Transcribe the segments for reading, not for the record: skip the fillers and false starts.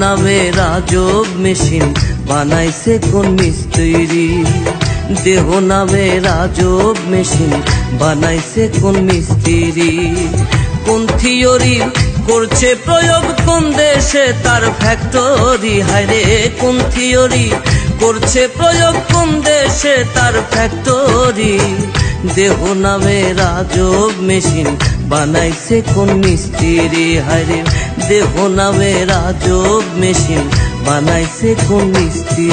নামের আজব মেশিন বানাইছে কোন মিস্ত্রি। দেহ নামের আজব মেশিন বানাইছে কোন মিস্ত্রি। কোন থিওরি করছে প্রয়োগ কোন দেশে তার ফ্যাক্টরি। হায়রে কোন থিওরি করছে প্রয়োগ কোন দেশে তার ফ্যাক্টরি। দেহ নামের আজব মেশিন বানাইছে কোন মিস্ত্রি। হায়রে দেহ নামের আজব মেশিন বানাইছে কোন মিস্ত্রি।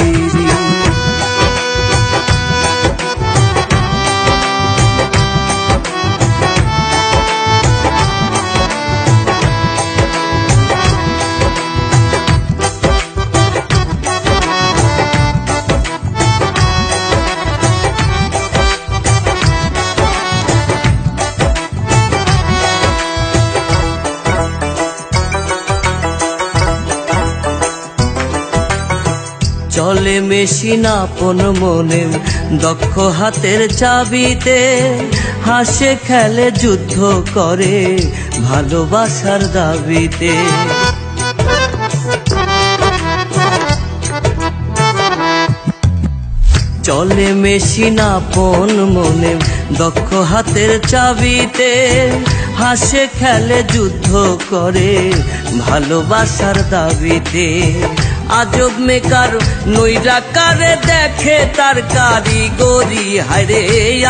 চলে মেশিন আপন মনে দক্ষ হাতের চাবিতে। হাসে খেলে যুদ্ধ করে ভালোবাসার দাবিতে। চলে মেশিন আপন মনে দক্ষ হাতের চাবিতে। হাসে খেলে যুদ্ধ করে ভালোবাসার দাবিতে। আজব মেকার নইরা কারে দেখে তার কারিগরি। হায়রে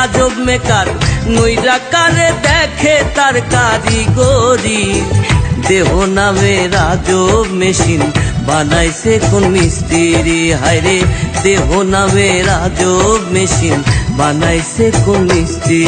আজব মেকার নইরা কারে দেখে তার কারিগরি। দেহ নামের আজব মেশিন বানাইছে কোন মিস্ত্রি। হায়রে দেহ নামের আজব মেশিন বানাইছে কোন মিস্ত্রি।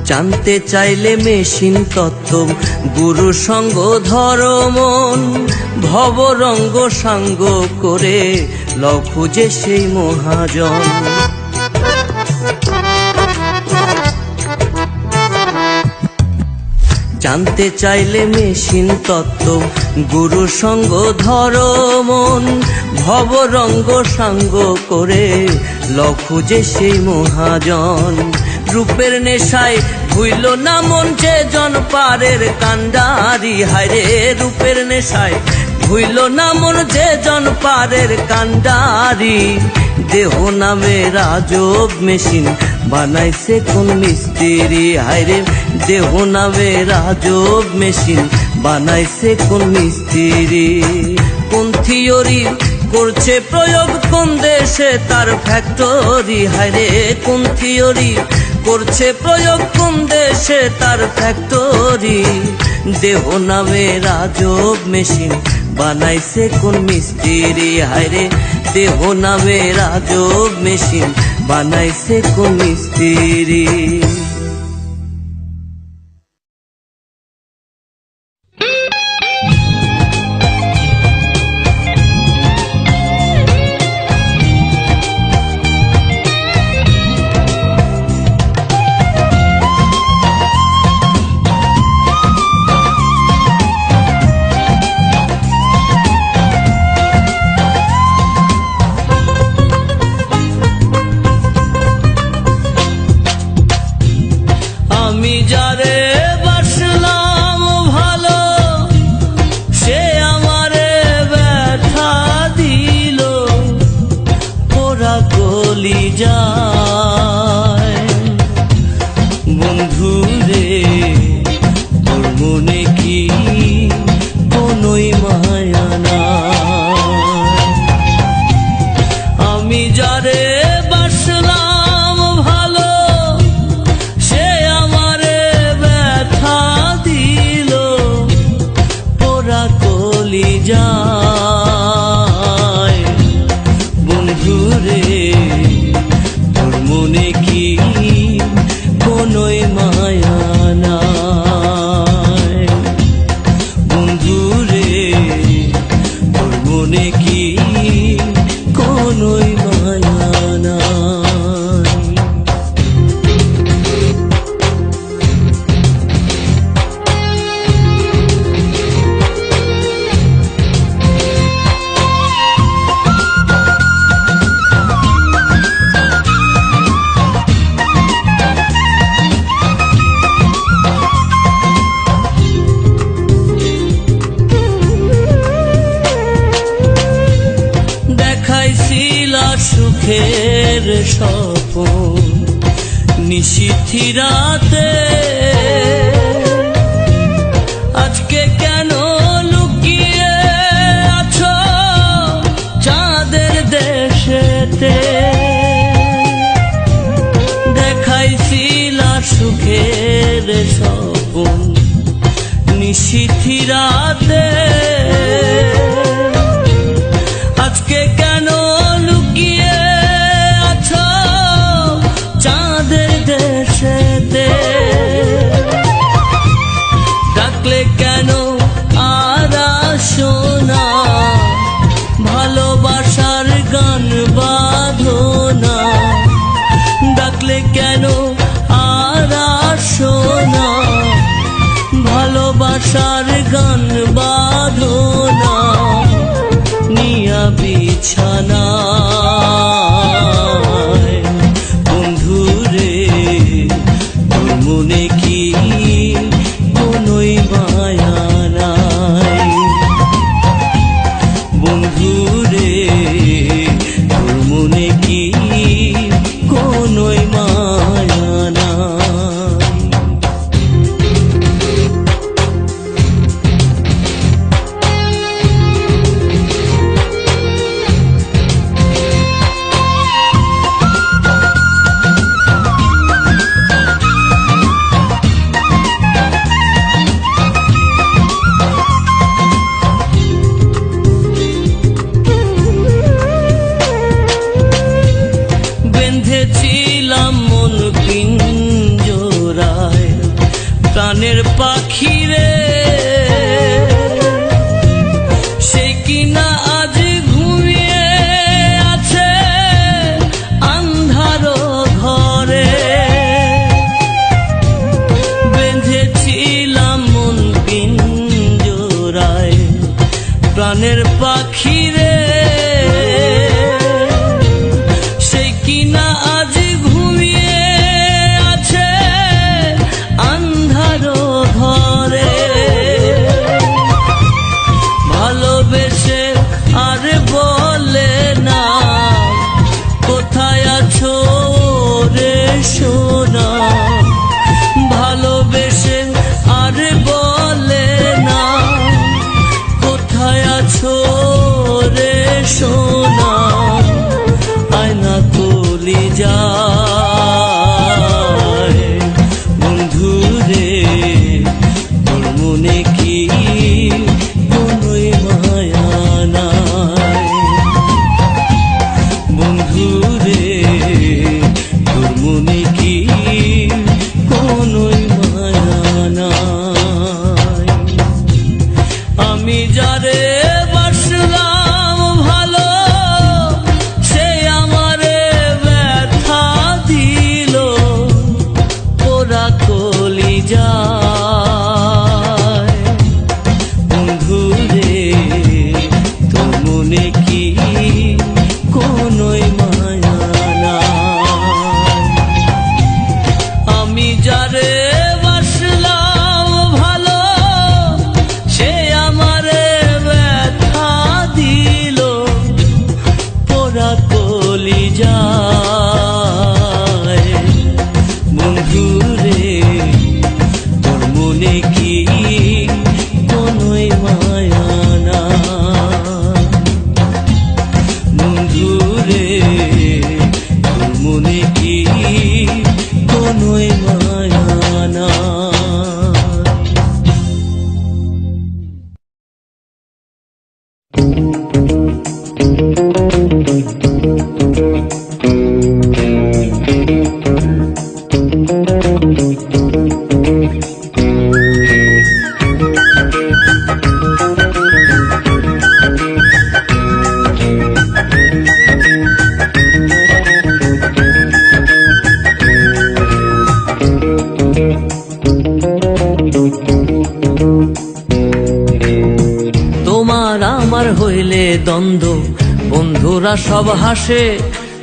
জানতে চাইলে মেশিন তত্ত্ব গুরু সঙ্গ ধর্মন। ভবরঙ্গ সাঙ্গ করে লও খুঁজে সেই মহাজন। জানতে চাইলে মেশিন তত্ত্ব গুরু সঙ্গ ধর্মন। ভবরঙ্গ সাঙ্গ করে লও খুঁজে সেই মহাজন। রূপের নেশায় ভুইল না মন যে জন পারের কান্ডারি। হায়রে রূপের নেশায় ভুইল না মন যে জন পারের কান্ডারি। দেহ নামের আজব মেশিন বানাইছে কোন মিস্ত্রি। হায়রে দেহ নামের আজব মেশিন বানাইছে কোন মিস্ত্রি। কোন থিওরি করছে প্রয়োগ কোন দেশে তার ফ্যাক্টরি। হায়রে কোন থিওরি করছে প্রয়োগ কোন দেশে তার ফ্যাক্টরি। দেহ নামের আজব মেশিন বানাইছে কোন মিস্ত্রি। হায়রে দেহ নামের আজব মেশিন বানাইছে কোন মিস্ত্রি। স্বপন নিশীথি রাতে আজকে কেন লুকিয়ে আছো চাঁদের দেশেতে দেখাইছিলা সুখের স্বপন নিশীথি রাতে আজকে কেন লুকিয়ে আছো চাঁদের দেশেতে ডাকলে কেন আর আসো না ভালোবাসার গান বাঁধো না ডাকলে কেন আর আসো না ভালোবাসার গান বাঁধো না নিয়া বিছানায় বন্ধুরে তোর মনে কি কোনোই মায়া নাই বন্ধুরে তোর মনে কি কোনোই মায়া নাই বেঁধেছিলাম মন পিঞ্জরায় প্রাণের পাখিরে সে কিনা আজ ঘুমিয়ে আছে আন্ধার ঘরে বেঁধেছিলাম মন পিঞ্জরায় প্রাণের পাখিরে কিনা আজ ঘুমিয়ে আছে আন্ধার ঘরে ভালোবেসে আর বলে না কোথায় আছো রে সোনা ভালোবেসে আর বলে না কোথায় আছো রে সোনা আয়না কলি যায় বন্ধুরে তোর মনে কি কোনোই মায়া নাই বন্ধুরে তোর মনে কি কোনোই মায়া নাই আমি যারে বাসলাম ভালো সে আমারে ব্যথা দিল পোড়া কলি যায় বন্ধুরে তোর মনে কি কোনোই মায়া নাই আমি যারে বাসলাম ভালো সে আমারে ব্যথা দিল পোড়া কলি যায় বন্ধুরে তোর মনে কি কোনোই মায়া নাই বন্ধুরে তোর মনে কি কোনোই মায়া তোমার আমার হইলে দ্বন্দ্ব বন্ধুরা সব হাসে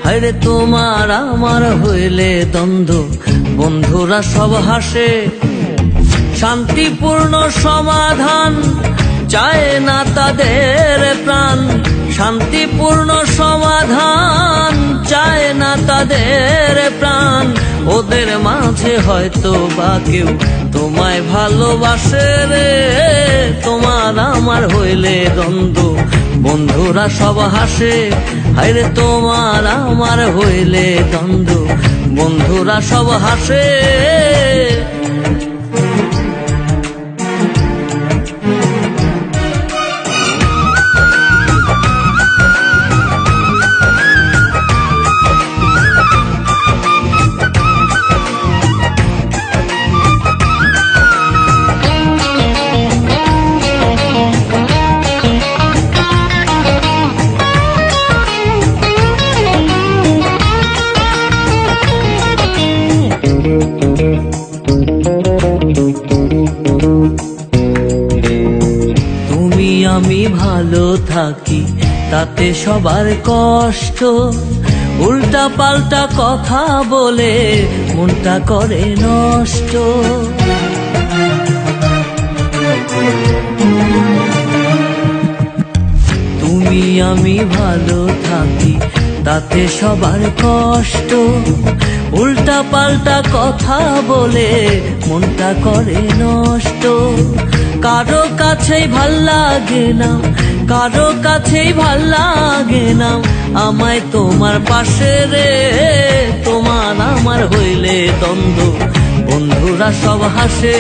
হায়রে তোমার আমার হইলে দ্বন্দ্ব বন্ধুরা সব হাসে শান্তিপূর্ণ সমাধান চায় না তাদের প্রাণ শান্তিপূর্ণ সমাধান, চায় না তাদের প্রাণ। ওদের মাঝে হয়তো বা কেউ তোমায় ভালোবাসে রে, তোমার আমার হইলে দ্বন্দ্ব বন্ধুরা সব হাসে। হায়রে তোমার আমার হইলে দ্বন্দ্ব বন্ধুরা সব হাসে। আমি ভালো থাকি তাতে সবার কষ্ট, উল্টা পাল্টা কথা বলে মনটা করে নষ্ট। তুমি আমি ভালো থাকি তাতে সবার কষ্ট, উল্টা পাল্টা কথা বলে মনটা করে নষ্ট। কারো কাছেই ভাল লাগে না, কারো কাছেই ভাল লাগে না আমায় তোমার পাশে রে, তোমার আমার হইলে দ্বন্দ্ব বন্ধুরা সব হাসে।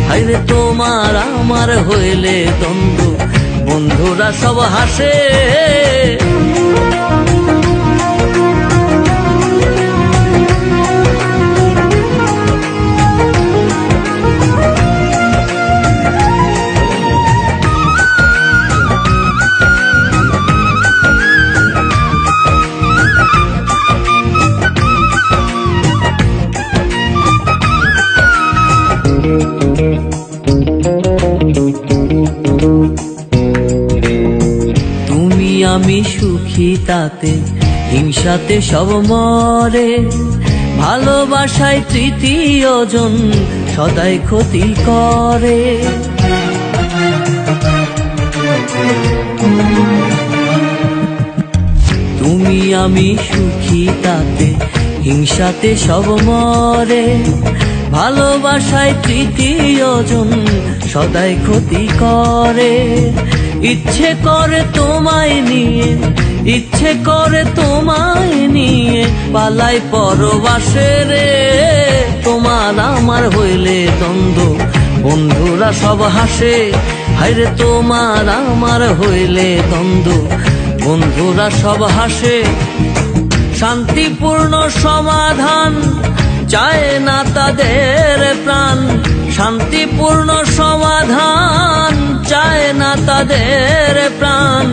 হায়রে তোমার আমার হইলে দ্বন্দ্ব বন্ধুরা সব হাসে। তুমি আমি সুখী তাতে হিংসাতে সব মরে, ভালোবাসায় তৃতীয় জন সদাই ক্ষতি করে। তুমি আমি সুখী তাতে হিংসাতে সব মরে, ভালোবাসায় তৃতীয় জন সদাই ক্ষতি করে। ইচ্ছে করে তোমায় নিয়ে, ইচ্ছে করে তোমায় নিয়ে পালাই পরবাসে রে, তোমার আমার হইলে দ্বন্দ্ব বন্ধুরা সব হাসে। হায়রে তোমার আমার হইলে দ্বন্দ্ব বন্ধুরা সব হাসে। শান্তিপূর্ণ সমাধান চায় না তাদের প্রাণ, শান্তিপূর্ণ সমাধান চায় না তাদের প্রাণ।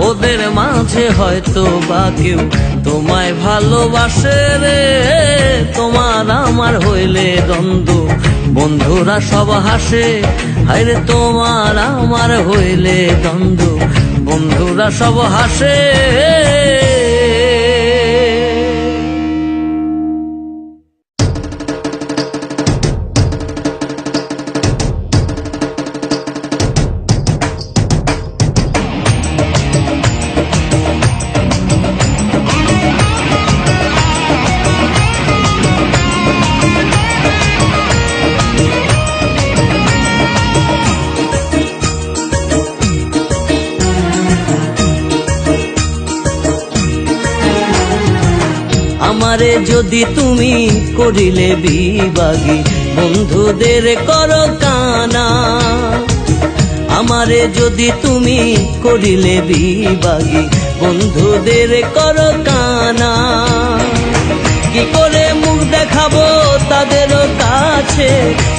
ওদের মাঝে হয়তো বা কেউ তোমায় ভালোবাসে রে, তোমার আমার হইলে দ্বন্দ্ব বন্ধুরা সব হাসে। হায়রে তোমার আমার হইলে দ্বন্দ্ব বন্ধুরা সব হাসে। আমারে যদি তুমি করিলে বিবাগী বন্ধুদের করো কানা, আমারে যদি তুমি করিলে বিবাগী বন্ধুদের করো কানা। কি করে মুখ দেখাবো তাদেরও কাছে,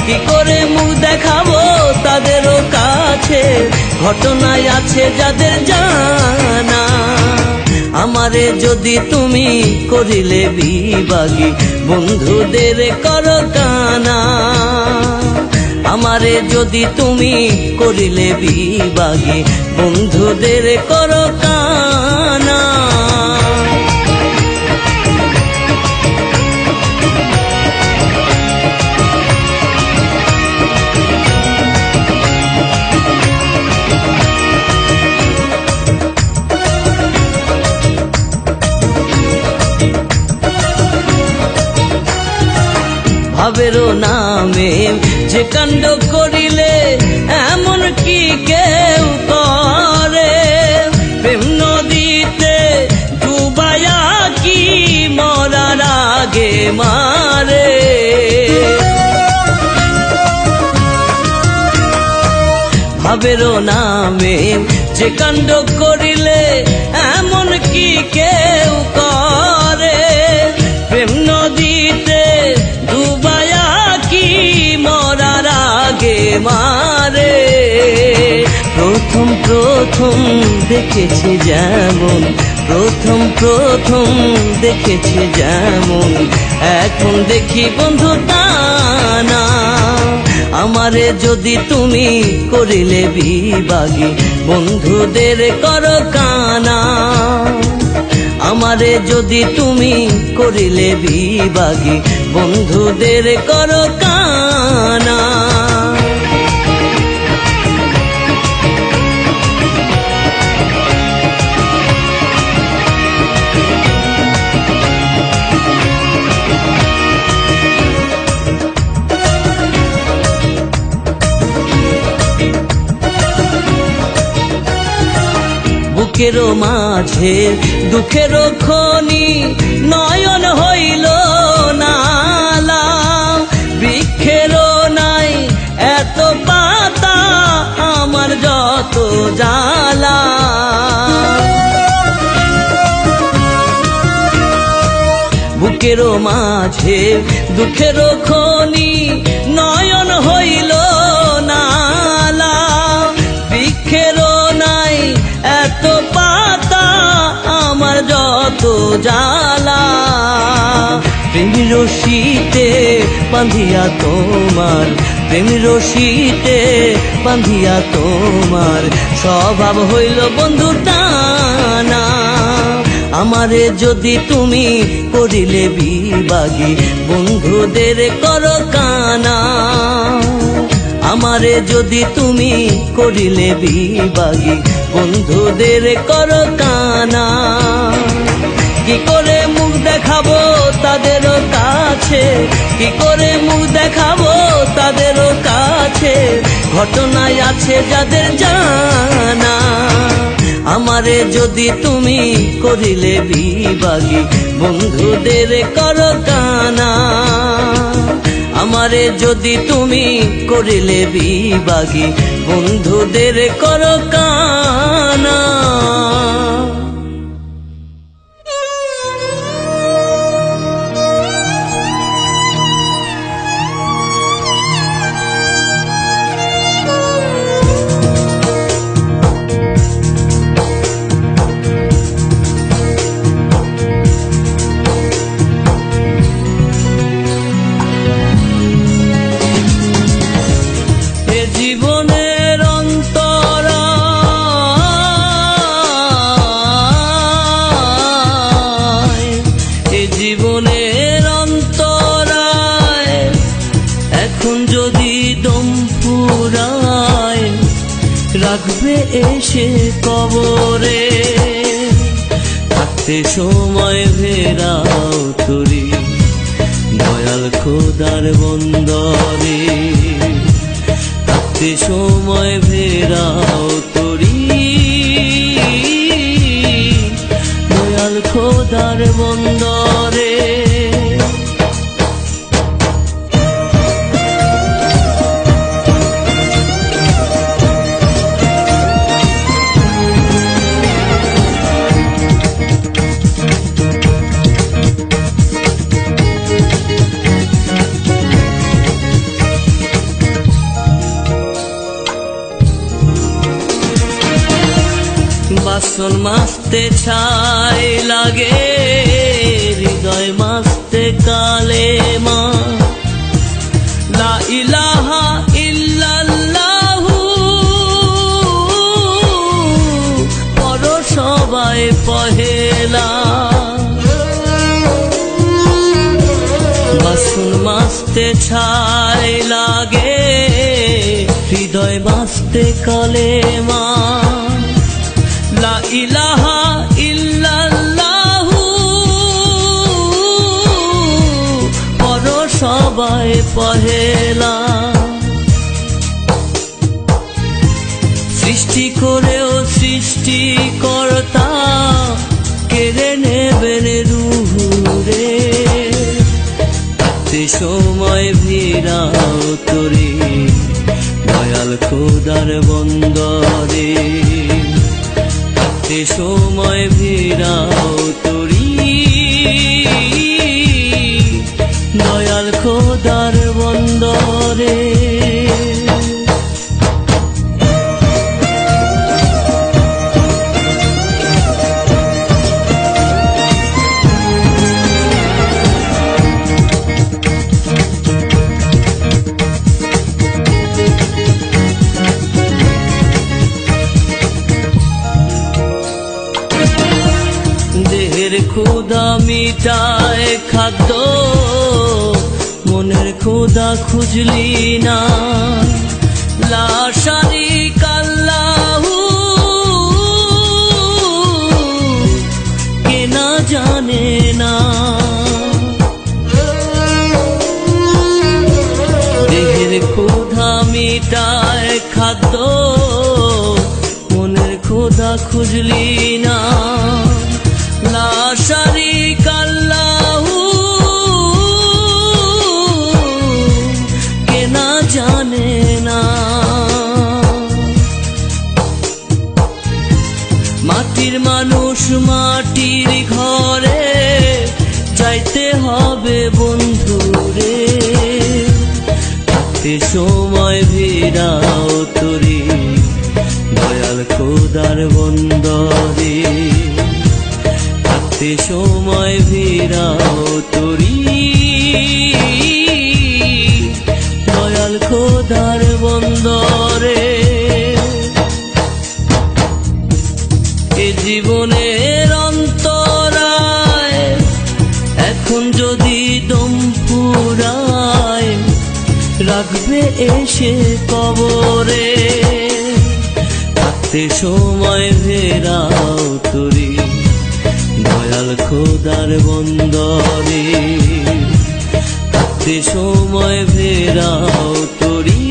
কি করে মুখ দেখাবো তাদেরও কাছে, ঘটনায় আছে যাদের জানা। আমারে যদি তুমি করিলে বিবাগী বন্ধুদের করো কানা, আমারে যদি তুমি করিলে বিবাগী বন্ধুদের করো কানা। ভাবেরও নামে যে কাণ্ড করিলে এমন কি কেউ করে, প্রেম নদীতে ডুবায়া কি মরার আগে মারে। ভাবেরও নামে যে কাণ্ড করিলে এমন কি কেউ করে, প্রেম নদীতে ডুবায়া কি মরার আগে মারে। প্রথম প্রথম দেখেছি যেমন, প্রথম প্রথম দেখেছি যেমন, এখন দেখি বন্ধু তা না। আমারে যদি তুমি করিলে বিভাগী, বন্ধুদের করো কানা। আমারে যদি তুমি করিলে বিভাগী, বন্ধুদের করো কানা। বুকেরও মাঝে দুঃখেরও খনি নয়ন হইল নালা, বৃক্ষেরও নাই এত পাতা আমার যত জ্বালা। বুকেরও মাঝে দুঃখেরও খনি নয়ন হইল নালা, বৃক্ষেরও নাই এত পাতা আমার যত জ্বালা। প্রেম রশিতে বাঁধিয়া তোমার, প্রেম রশিতে বাঁধিয়া তোমার স্বভাব হইল বন্ধু টানা। আমারে যদি তুমি করিলে বিভাগী, বন্ধুদের করো কানা। আমারে যদি তুমি করিলে বিভাগী, বন্ধুদের করো কানা। কি করে মুখ দেখাবো তাদেরও কাছে, কি করে মুখ দেখাবো তাদেরও কাছে, ঘটনায় আছে যাদের জানা। আমারে যদি তুমি করিলে বিভাগী, বন্ধুদের করো কানা। আমারে যদি তুমি করিলে বিভাগী, বন্ধুদের করো কানা। জীবনের অন্তরায়, এ জীবনের অন্তরায়, এখন যদি দম ফুরায় রাখবে এসে কবরে। থাকতে সময় ফেরাও তরি দয়াল খোদার বন্দরে, সময় ফেরাও তরি দয়াল খোদার বন্দরে। বাসন মাজতে ছাই লাগে, হৃদয় মাজতে কালেমা। লা ইলাহা ইল্লাল্লাহু পড়ো সবাই পহেলা। বাসন মাজতে ছাই লাগে, হৃদয় মাজতে কালেমা। লা ইলাহা ইল্লাল্লাহু পড়ো সবাই পহেলা। সৃষ্টি করেও সৃষ্টিকর্তা কেড়ে নেবেন রুহুরে। থাকতে সময় ভিড়াও তোরে দয়াল খোদার বন্দরে। থাকতে সময় ভিড়াও তোরি দয়াল খোদার বন্দরে। দেহের ক্ষুধা মিটায় খাদ্য, মনের ক্ষুধা খুঁজলি না। লা শারীকা লাহু কে না জানে না। দেহের ক্ষুধা মিটায় খাদ্য, মনের ক্ষুধা খুঁজলি না। লা শারীকা লাহু কে না জানে না। মাটির মানুষ মাটির ঘরে যাইতে হবে বন্ধুরে। থাকতে সময় ভিড়াও তোরে দয়াল খোদার বন্দরে। থাকতে সময় ভিড়াও তোরি দয়াল খোদার বন্দরে। এ জীবনের অন্তরায় এখন যদি দম ফুরায় রাখবে এসে কবরে। থাকতে সময় ভিড়াও তোরি দয়াল খোদার বন্দরে। থাকতে সময় ভিড়াও তোরি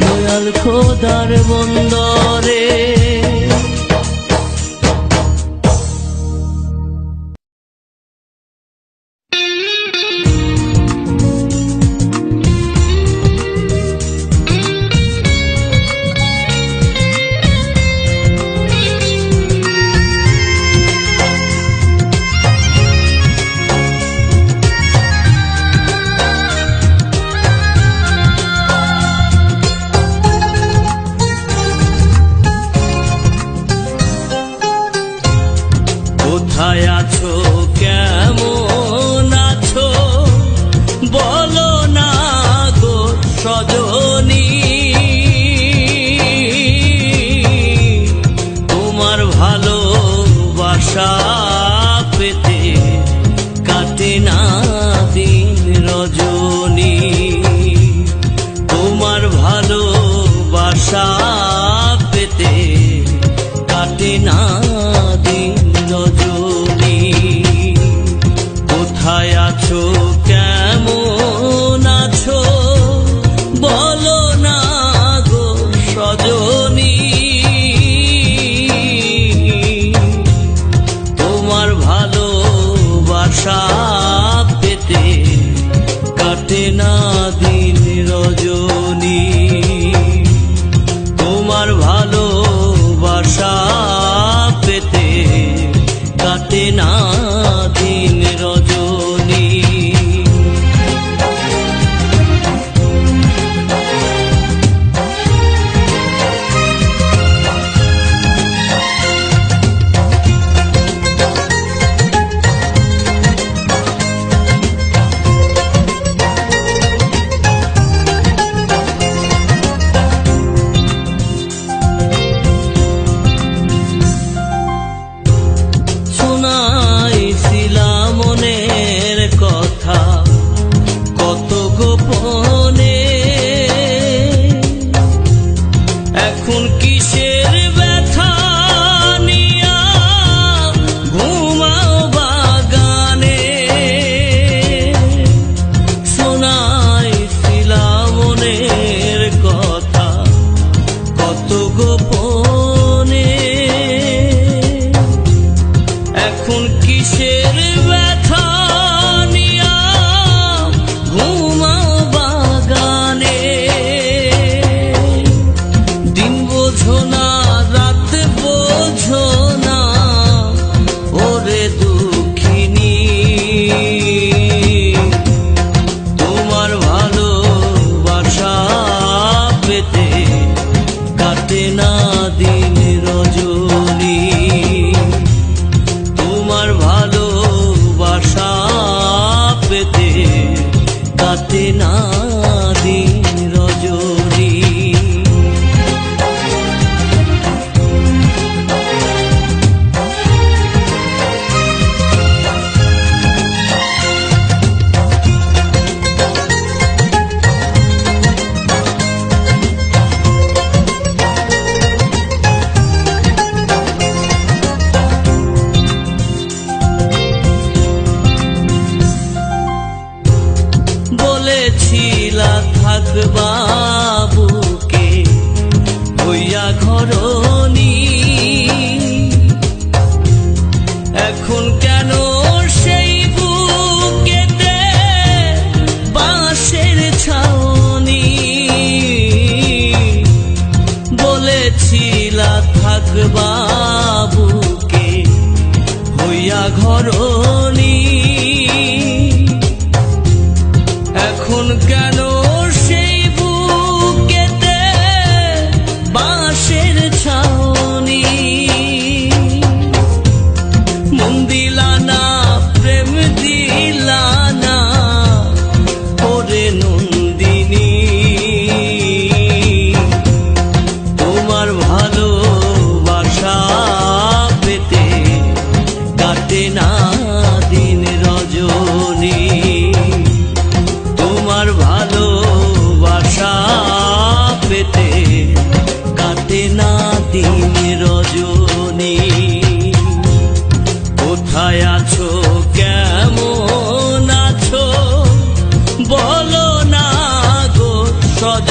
দয়াল খোদার বন্দরে। কোথায় আছো কেমন আছো বলো না গো সজনী। তোমার ভালোবাসা পেতে কাটে না দিন রজনী। তোমার ভালোবাসা পেতে কাটে না দিন রজনী। কোথায় আছো কেমন আছো বলো না গো সজনী। তোমার ভালোবাসা পেতে কাটে না দিন রজনী। তোমার ভালোবাসা পেতে কাটে না দিন রজনী।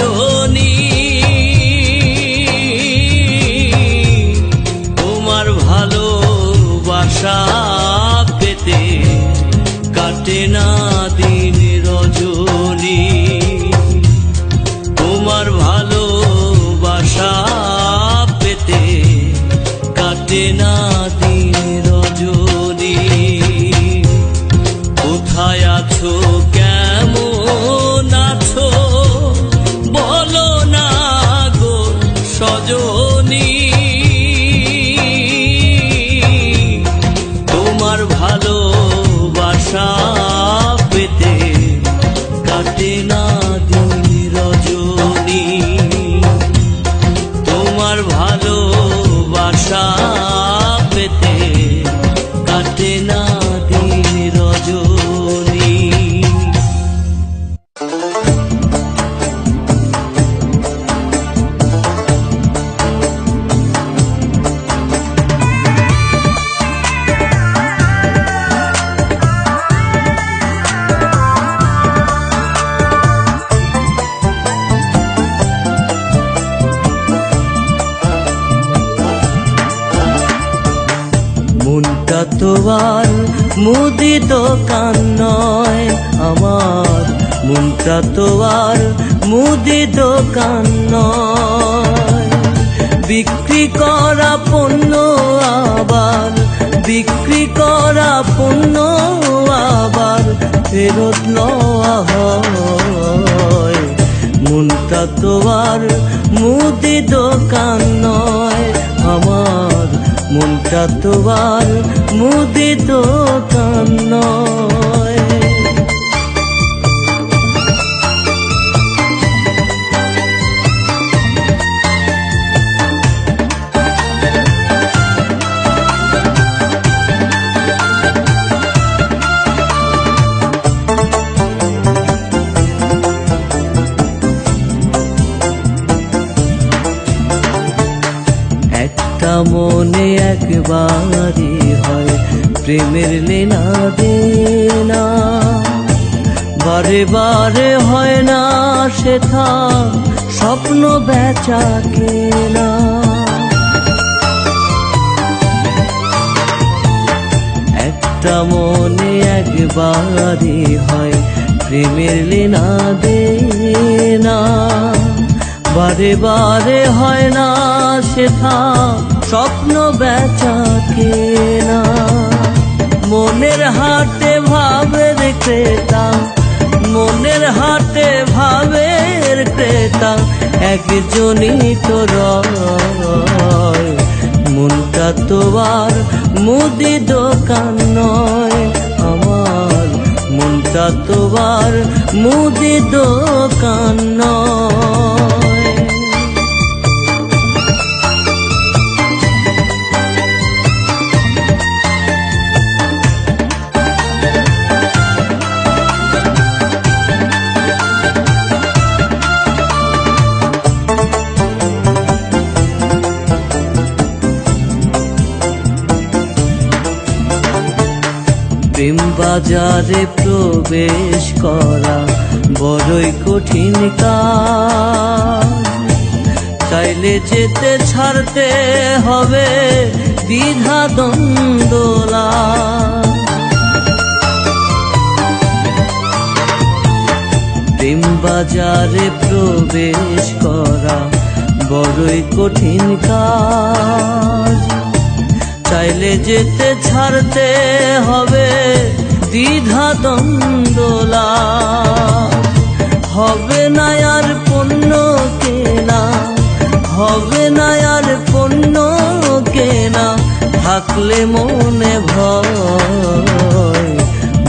রজনী তোমার ভালোবাসা পেতে কাটে না দিন রজনী তোমার ভালোবাসা পেতে কাটে না দিন রজনী কোথায় আছো কেমন আছো বলো না গো সজনী তোমার ভালোবাসা পেতে কাটে না দিন রজনী তোমার ভালোবাসা পেতে কাটে না দিন রজনী মনটা তো আর মুদি দোকান নয় আমার মনটা তো আর মুদি দোকান নয় বিক্রি করা পণ্য আবার বিক্রি করা পণ্য আবার ফেরত লওয়া হয় মনটা তো আর মুদি দোকান নয় আমার মনটা তো আর মুদি দোকান নয় একটা মনে একবারই হয় প্রেমের লেনা দেনা বারে বারে হয় না সেথা স্বপ্ন বেচা কেনা একটা মনে একবারই হয় প্রেমের লেনা দেনা বারে বারে হয় না সেথা স্বপ্ন বেচা কেনা মনের হাটে ভাবের ক্রেতা মনের হাটে ভাবের ক্রেতা একজনই তো রয় মনটা তো আর মুদি দোকান নয় আমার মনটা তো আর মুদি দোকান নয় প্রেম বাজারে প্রবেশ করা বড়ই কঠিন কাজ চাইলে যেতে ছাড়তে হবে দ্বিধা দ্বন্দ্বলা প্রেম বাজারে প্রবেশ করা বড়ই কঠিন কাজ চাইলে যেতে ছাড়তে হবে দ্বিধা দ্বন্দ্বলা হবে না আর পণ্য কেনা হবে না আর পণ্য কেনা থাকলে মনে ভয়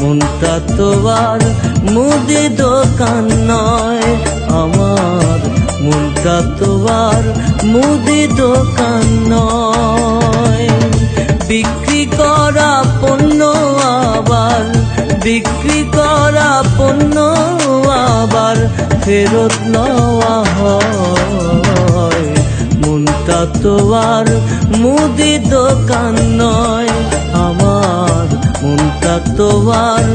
মনটা তো আর মুদি দোকান নয় আমার মনটা তো আর মুদি দোকান নয় বিক্রি করা পণ্য আবার বিক্রি করা পণ্য আবার ফেরত নেওয়া হয় মনটা তো আর মুদি দোকান নয় আমার মনটা তো আর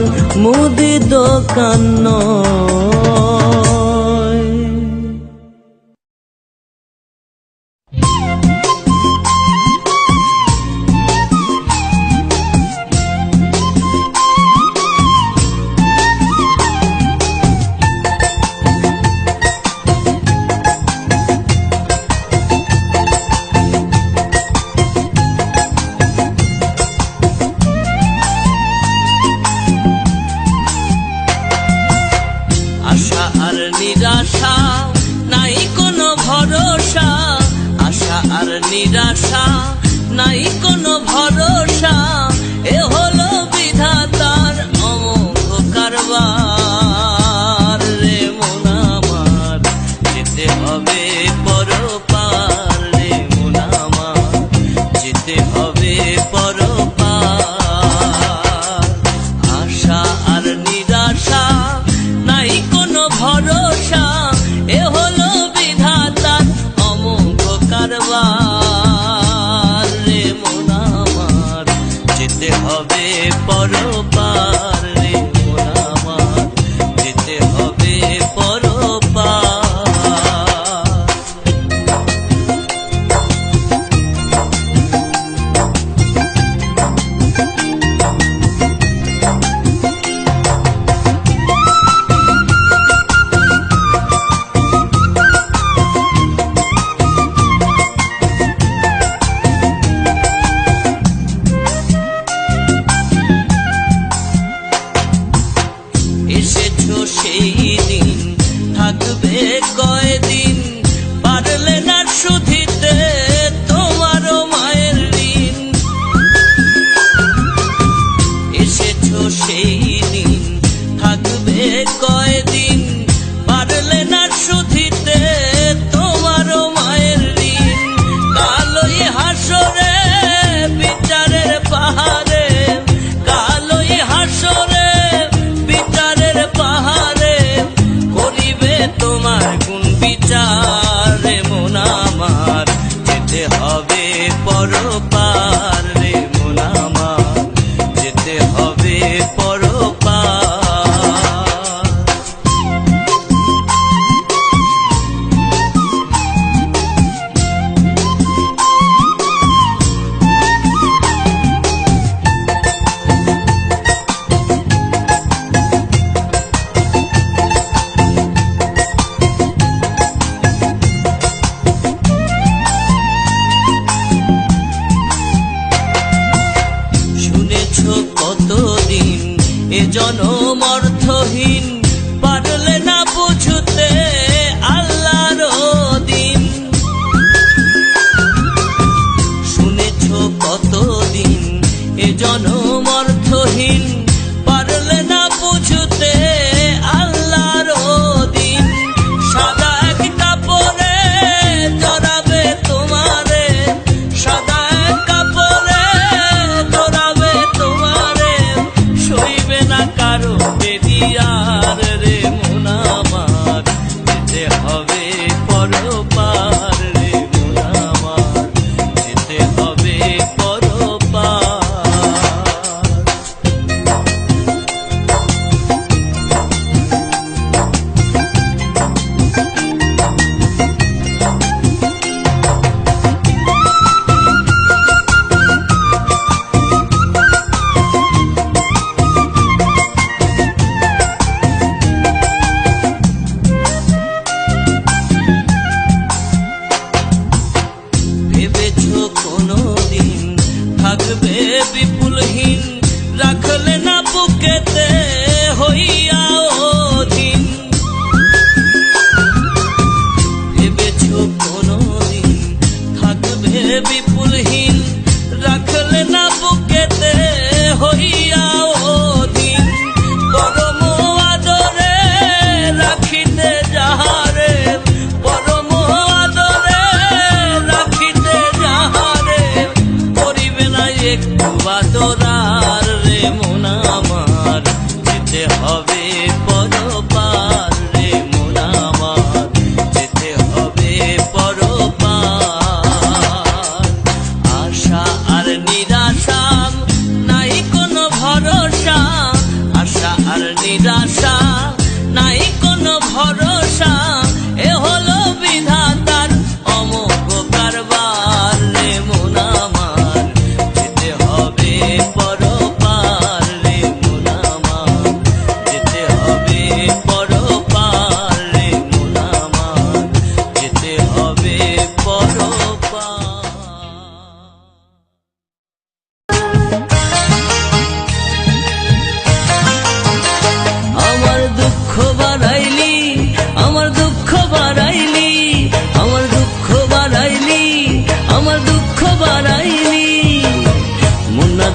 মুদি দোকান নয়। ভরসা, আশা আর নিরাশা নাই কোনো ভরসা। এ হলো বিধাতার অমোঘ কারবার রে মন আমার, যেতে হবে পরপার রে মন আমার, যেতে হবে পরপার। আশা আর নিরাশা নাই কোনো ভরসা, এ হলো বিধাতার অমোঘ কারবার রে মন আমার, যেতে হবে পরপার রে মন আমার, যেতে হবে পরপার। এসেছো সেই দিন, থাকবে কয়দিন, পারলে না শুধিতে তোমারও মায়ের ঋণ। এসেছো সেই দিন, থাকবে কয়দিন, পারলে না শুধিতে তোমারও মায়ের ঋণ। কালোই হাসরে বিচারের পাহাড়ে, কালোই হাসরে বিচারের পাহাড়ে, করিবে তোমার গুণ বিচার রে মন আমার, যেতে হবে পরপার রে মন আমার, যেতে হবে পরপার। শুনেছো কতদিন এ জনম অর্থহীন, পারলে না বুঝতে আল্লাহর দিন। শুনেছো কতদিন এ জনম অর্থহীন, পারলে না বুঝতে আল্লাহর দিন। সাদা এক কাপড়ে জড়াবে তোমারে, সাদা এক কাপড়ে জড়াবে তোমারে, সইবে না কারো বেদিয়ার রে মন আমার, যেতে হবে পরপার রে মন আমার, যেতে হবে পরপার।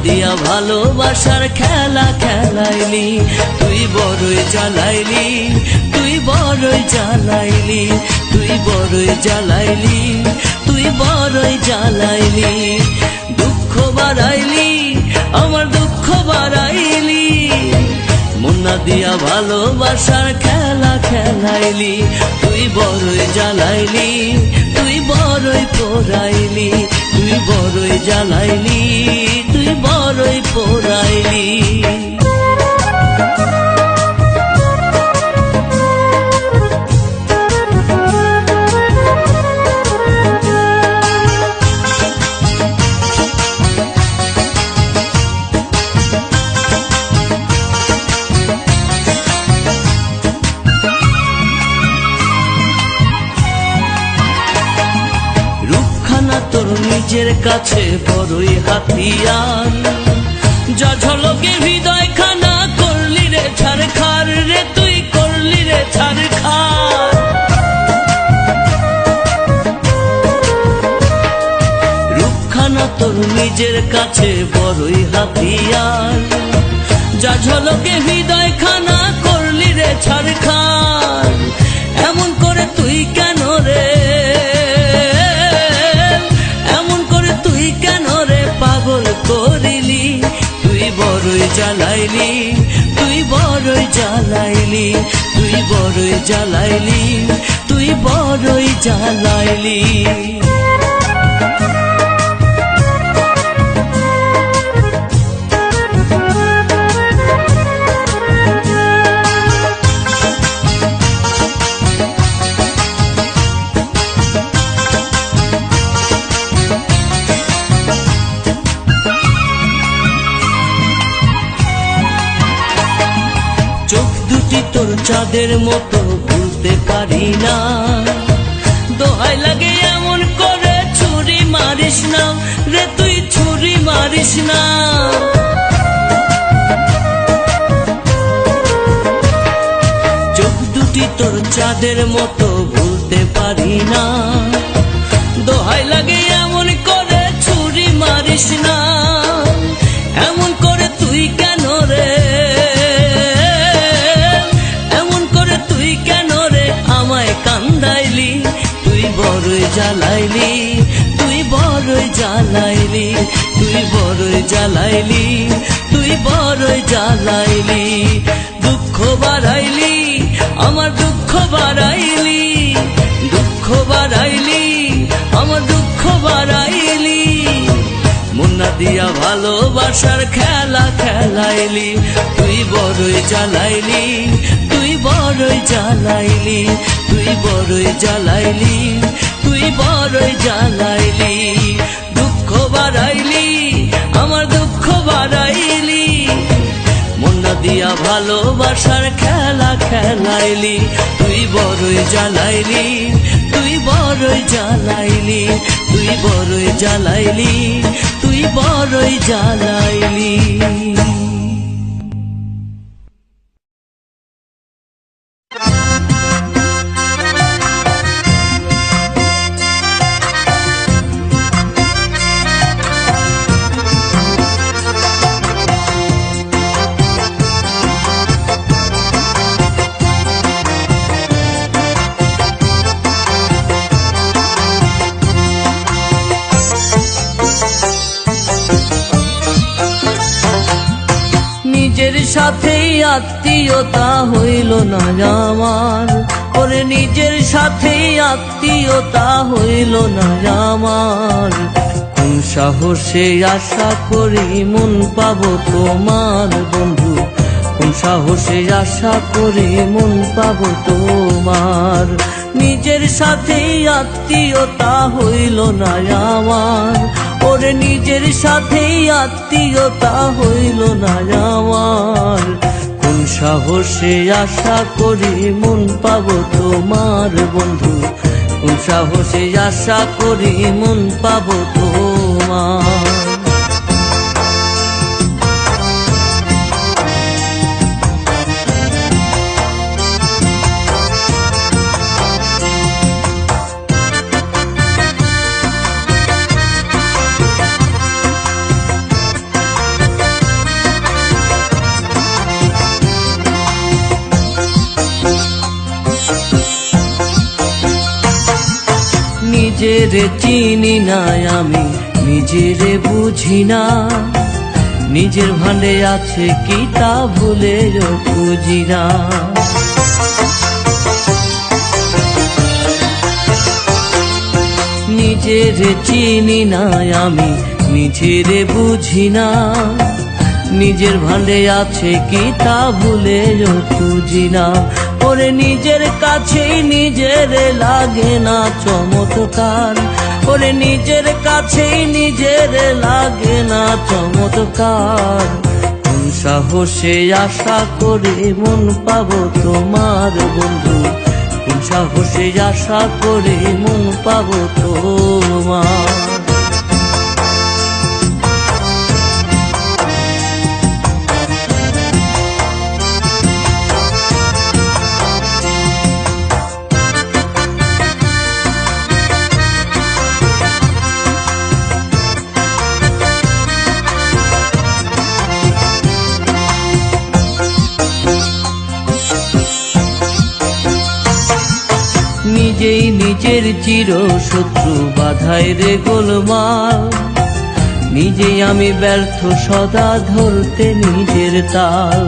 দিয়া ভালোবাসার খেলা খেলাইলি, তুই বড়ই জ্বালাইলি, তুই বড়ই জ্বালাইলি, তুই বড়ই জ্বালাইলি, তুই বড়ই জ্বালাইলি। দুঃখ বাড়াইলি, আমার দুঃখ বাড়াইলি, মুন্না দিয়া ভালোবাসার খেলা খেলাইলি, তুই বড়ই জ্বালাইলি, তুই বড়ই পোড়াইলি, তুই বড়ই জ্বালাইলি, তুই বড়ই পোড়াইলি। তোর নিজের কাছে বড়ই হাতিয়ার, যা ঝলকে হৃদয় খানা করলি রে ছারখার, রে তুই করলি রে ছারখার। রূপখানা তোর নিজের কাছে বড়ই হাতিয়ার, যা ঝলকে হৃদয় খানা করলি রে ছারখার। এমন করে তুই কেন রে, করিলি, তুই বড়ই জ্বালাইলি, তুই বড়ই জ্বালাইলি, তুই বড়ই জ্বালাইলি, তুই বড়ই জ্বালাইলি। তোর চাঁদের মতো ভুলতে পারি না, দোহাই লাগে এমন করে ছুরি মারিস না, রে তুই ছুরি মারিস না। চোখ দুটি তোর চাঁদের মতো ভুলতে পারি না, দোহাই লাগে এমন করে ছুরি মারিস না। এমন করে তুই কেন রে, কান্দাইলি, তুই বড়ই জ্বালাইলি, তুই বড়ই জ্বালাইলি, তুই বড়ই জ্বালাইলি, তুই বড়ই জ্বালাইলি। দুঃখ বাড়াইলি, আমার দুঃখ বাড়াইলি, দুঃখ বাড়াইলি, আমার দুঃখ বাড়াইলি। মুন্না দিয়া ভালোবাসার খেলা খেলাইলি, তুই বড়ই জ্বালাইলি, তুই বড়ই জ্বালাইলি, তুই বড়ই জ্বালাইলি, তুই বড়ই জ্বালাইলি। দুঃখ বাড়াইলি, আমার দুঃখ বাড়াইলি, মুন্না দিয়া ভালোবাসার খেলা খেলাইলি, তুই বড়ই জ্বালাইলি, তুই বড়ই জ্বালাইলি, তুই বড়ই জ্বালাইলি, তুই বড়ই জ্বালাইলি। নিজের সাথেই আত্মীয়তা হইল না আমার, ওরে নিজের সাথেই আত্মীয়তা হইল না আমার। কোন সাহসে আশা করি মন পাবো তোমার বন্ধু, কোন সাহসে আশা করি মন পাবো তোমার। নিজের সাথেই আত্মীয়তা হইল না আমার, ওরে নিজের সাথেই আত্মীয়তা হইল না আমার। কোন সাহসে আশা করি মন পাবো তোমার বন্ধু, কোন সাহসে আশা করি মন পাবো তোমার। নিজেরে চিনি না আমি, নিজেরে বুঝি না, নিজের ভান্ডে আছে কি তা ভুলেও খুঁজি না। নিজেরে চিনি না আমি, নিজেরে বুঝি না, নিজের ভান্ডে আছে কি তা ভুলেও খুঁজি না। ওরে নিজের কাছে নিজের লাগে না চমৎকার, ওরে নিজের কাছে নিজের লাগে না চমৎকার। কোন সাহসে আশা করে মন পাবো তোমার বন্ধু, কোন সাহসে আশা করে মন পাবো তোমার। নিজেই নিজের চির শত্রু বাধায় রে গোলমাল, নিজেই আমি ব্যর্থ সদা ধরতে নিজের তাল।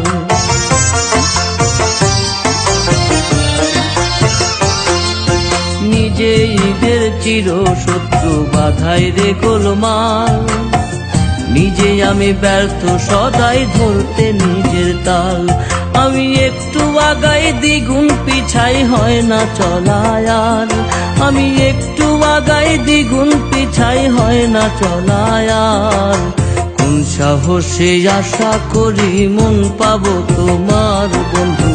নিজেই নিজের চির শত্রু বাধায় রে গোলমাল, নিজেই আমি ব্যর্থ সদাই ধরতে নিজের তাল। আমি একটু আগাই দ্বিগুণ পিছাই হয় না চলায়ার, আমি একটু আগাই দ্বিগুণ পিছাই হয় না চলায়ার। কোন সাহসে আশা করি মন পাবো তোমার বন্ধু,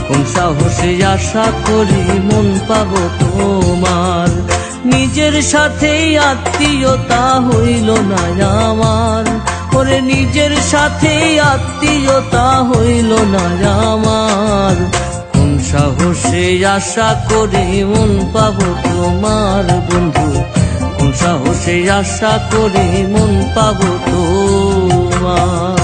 কোন সাহসে আশা করি মন পাবো তোমার। নিজের সাথেই আত্মীয়তা হইল না আমার, ওরে নিজের সাথে আত্মীয়তা হইল না আমার। কোন সাহসে আশা করে মন পাবো তোমার বন্ধু, কোন সাহসে আশা করে মন পাবো তোমার।